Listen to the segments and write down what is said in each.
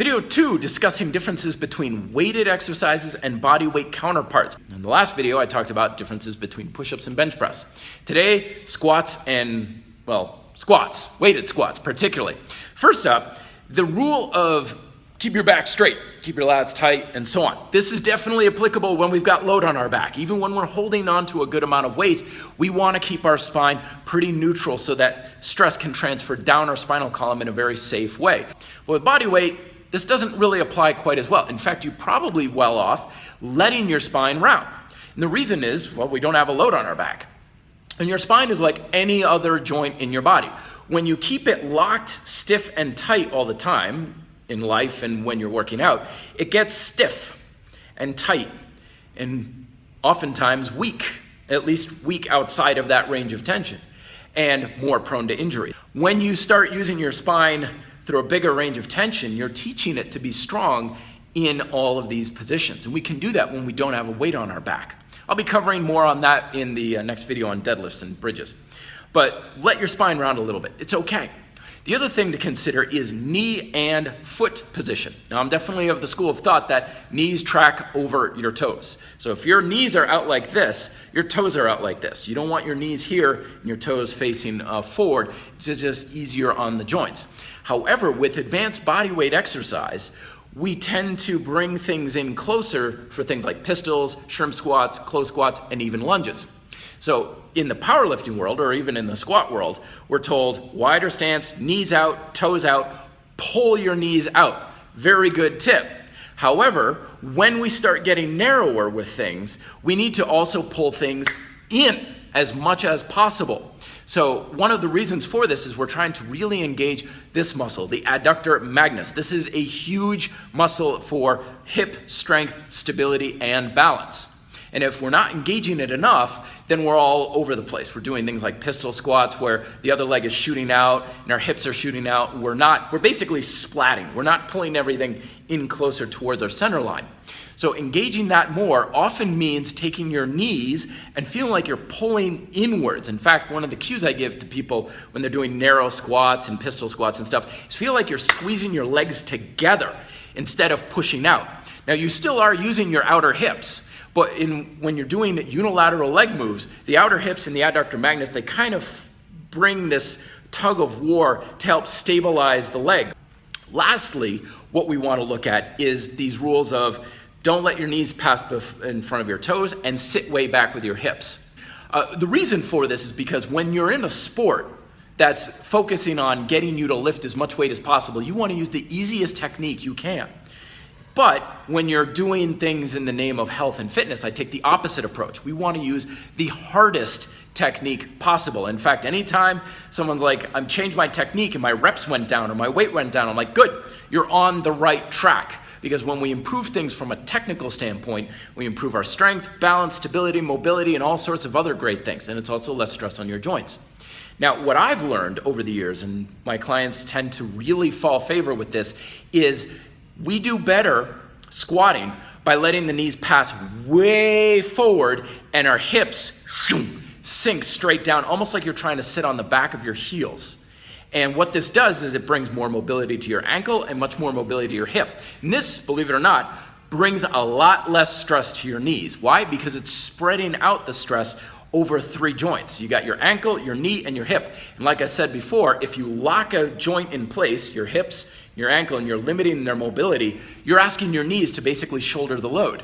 Video 2, discussing differences between weighted exercises and body weight counterparts. In the last video, I talked about differences between push-ups and bench press. Today, squats and, squats, weighted squats particularly. First up, the rule of keep your back straight, keep your lats tight, and so on. This is definitely applicable when we've got load on our back. Even when we're holding on to a good amount of weight, we want to keep our spine pretty neutral so that stress can transfer down our spinal column in a very safe way. But with body weight, this doesn't really apply quite as well. In fact, you're probably well off letting your spine round. And the reason is, well, we don't have a load on our back. And your spine is like any other joint in your body. When you keep it locked, stiff, and tight all the time, in life and when you're working out, it gets stiff and tight and oftentimes weak, at least weak outside of that range of tension, and more prone to injury. When you start using your spine through a bigger range of tension, you're teaching it to be strong in all of these positions. And we can do that when we don't have a weight on our back. I'll be covering more on that in the next video on deadlifts and bridges. But let your spine round a little bit. It's okay. The other thing to consider is knee and foot position. Now, I'm definitely of the school of thought that knees track over your toes. So if your knees are out like this, your toes are out like this. You don't want your knees here and your toes facing forward. It's just easier on the joints. However, with advanced body weight exercise, we tend to bring things in closer for things like pistols, shrimp squats, close squats, and even lunges. So in the powerlifting world, or even in the squat world, we're told wider stance, knees out, toes out, pull your knees out. Very good tip. However, when we start getting narrower with things, we need to also pull things in as much as possible. So one of the reasons for this is we're trying to really engage this muscle, the adductor magnus. This is a huge muscle for hip strength, stability, and balance. And if we're not engaging it enough, then we're all over the place. We're doing things like pistol squats where the other leg is shooting out and our hips are shooting out. We're basically splatting. We're not pulling everything in closer towards our center line. So engaging that more often means taking your knees and feeling like you're pulling inwards. In fact, one of the cues I give to people when they're doing narrow squats and pistol squats and stuff is feel like you're squeezing your legs together instead of pushing out. Now, you still are using your outer hips. But when you're doing unilateral leg moves, the outer hips and the adductor magnus, they kind of bring this tug of war to help stabilize the leg. Lastly, what we want to look at is these rules of don't let your knees pass in front of your toes and sit way back with your hips. The reason for this is because when you're in a sport that's focusing on getting you to lift as much weight as possible, you want to use the easiest technique you can. But when you're doing things in the name of health and fitness, I take the opposite approach. We want to use the hardest technique possible. In fact, anytime someone's like, I've changed my technique and my reps went down or my weight went down, I'm like, good, you're on the right track. Because when we improve things from a technical standpoint, we improve our strength, balance, stability, mobility, and all sorts of other great things. And it's also less stress on your joints. Now, what I've learned over the years, and my clients tend to really fall favor with this, is we do better squatting by letting the knees pass way forward and our hips sink straight down, almost like you're trying to sit on the back of your heels. And what this does is it brings more mobility to your ankle and much more mobility to your hip. And this, believe it or not, brings a lot less stress to your knees. Why? Because it's spreading out the stress over 3 joints. You got your ankle, your knee, and your hip. And like I said before, if you lock a joint in place, your hips, your ankle, and you're limiting their mobility, you're asking your knees to basically shoulder the load.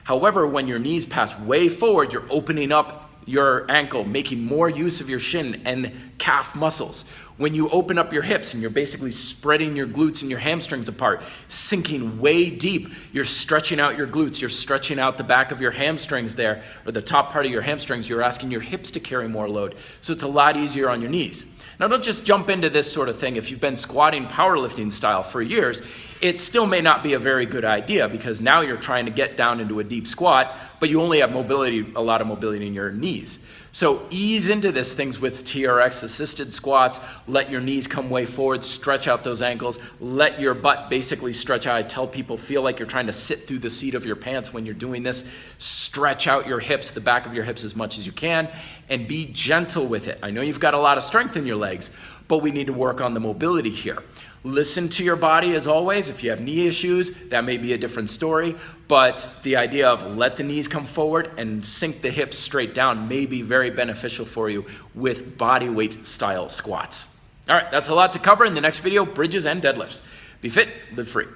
However, when your knees pass way forward, you're opening up your ankle, making more use of your shin and calf muscles. When you open up your hips and you're basically spreading your glutes and your hamstrings apart, sinking way deep, you're stretching out your glutes, you're stretching out the back of your hamstrings there, or the top part of your hamstrings, you're asking your hips to carry more load. So it's a lot easier on your knees. Now, don't just jump into this sort of thing. If you've been squatting powerlifting style for years, it still may not be a very good idea because now you're trying to get down into a deep squat, but you only have mobility, a lot of mobility in your knees. So ease into this things with TRX assisted squats, let your knees come way forward, stretch out those ankles, let your butt basically stretch out. I tell people, feel like you're trying to sit through the seat of your pants when you're doing this. Stretch out your hips, the back of your hips as much as you can, and be gentle with it. I know you've got a lot of strength in your legs, but we need to work on the mobility here. Listen to your body as always. If you have knee issues, that may be a different story, but the idea of let the knees come forward and sink the hips straight down may be very beneficial for you with body weight style squats. All right, that's a lot to cover in the next video, bridges and deadlifts. Be fit, live free.